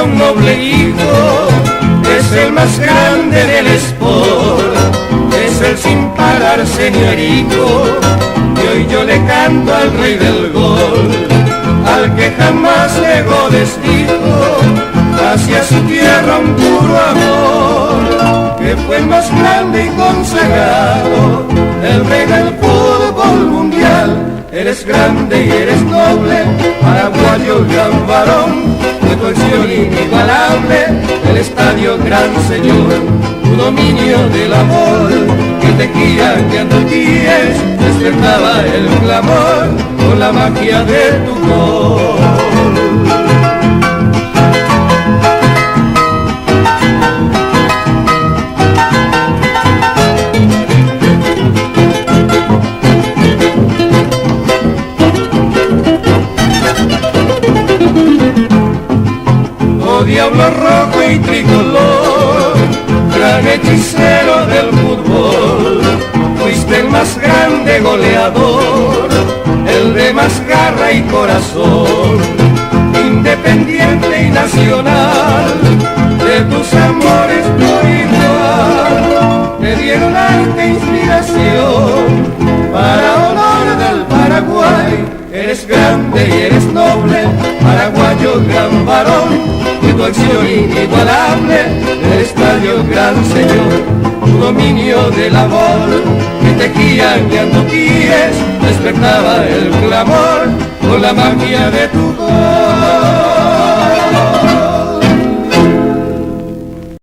un noble hijo, es el más grande del sport, es el sin parar señorito, y hoy yo le canto al rey del gol, al que jamás negó destino, hacia su tierra un puro amor, que fue el más grande y consagrado, el rey del fútbol mundial. Eres grande y eres noble, paraguayo gran varón, de tu acción inigualable, el estadio gran señor, tu dominio del amor, que te guía, que a tus pies despertaba el clamor, con la magia de tu gol. Diablo rojo y tricolor, gran hechicero del fútbol, fuiste el más grande goleador, el de más garra y corazón, independiente y nacional, de tus amores por igual, te dieron arte e inspiración, para honor del Paraguay, eres grande y eres noble, paraguayo gran varón, de tu acción inigualable, del estadio gran señor, tu dominio del amor, que te guía que a tus pies despertaba el clamor, con la magia de tu gol.